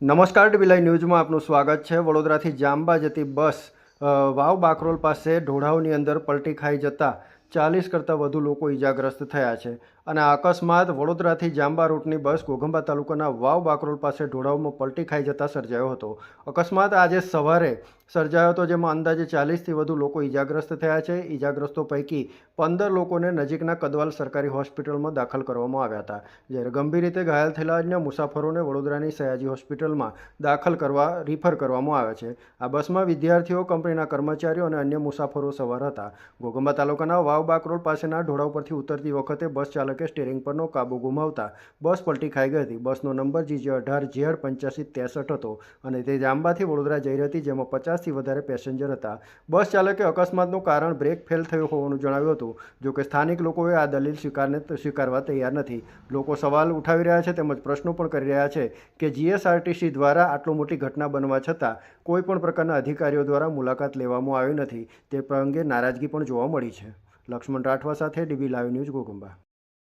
નમસ્કાર TV live ન્યૂઝમાં આપનું સ્વાગત છે। વડોદરાથી જાંબા જતી બસ વાવ બાકરોલ પાસે ઢોળાવની અંદર પલટી ખાઈ જતા 40 કરતાં વધુ લોકો ઈજાગ્રસ્ત થયા છે અને આ અકસ્માત વડોદરાથી જાંબા રૂટની બસ ઘોઘંબા તાલુકાના વાવ બાકરોલ પાસે ઢોળાવમાં પલટી ખાઈ જતા સર્જાયો હતો। અકસ્માત આજે સવારે સર્જાયો હતો, જેમાં અંદાજે 40થી વધુ લોકો ઈજાગ્રસ્ત થયા છે। ઈજાગ્રસ્તો પૈકી 15 લોકોને નજીકના કદવાલ સરકારી હોસ્પિટલમાં દાખલ કરવામાં આવ્યા હતા, જ્યારે ગંભીર રીતે ઘાયલ થયેલા અન્ય મુસાફરોને વડોદરાની સયાજી હોસ્પિટલમાં દાખલ રીફર કરવામાં આવ્યા છે। આ બસમાં વિદ્યાર્થીઓ, કંપનીના કર્મચારીઓ અને અન્ય મુસાફરો સવાર હતા। ઘોઘંબા તાલુકાના વાવ બાકરોલ પાસેના ઢોળાવ પરથી ઉતરતી વખતે બસ ચાલકે સ્ટીયરિંગ પરનો કાબુ ગુમાવતા બસ પલટી ખાઈ ગઈ હતી। બસનો નંબર GJ18Z8563 હતો અને તે જાંબાથી વડોદરા જઈ રહી હતી, જેમાં 50થી વધારે પેસેન્જર હતા। બસ ચાલકે અકસ્માતનું કારણ બ્રેક ફેલ થયું હોવાનું જણાવ્યું હતું, જોકે સ્થાનિક લોકોએ આ દલીલ સ્વીકારવા તૈયાર નથી। લોકો સવાલ ઉઠાવી રહ્યા છે તેમજ પ્રશ્નો પણ કરી રહ્યા છે કે GSRTC દ્વારા આટલી મોટી ઘટના બનવા છતાં કોઈ પણ પ્રકારના અધિકારીઓ દ્વારા મુલાકાત લેવામાં આવી નથી। તે અંગે નારાજગી પણ જોવા મળી છે। લક્ષ્મણ રાઠવા સાથે ડીવી લાઈવ ન્યૂઝ, ઘોઘંબા।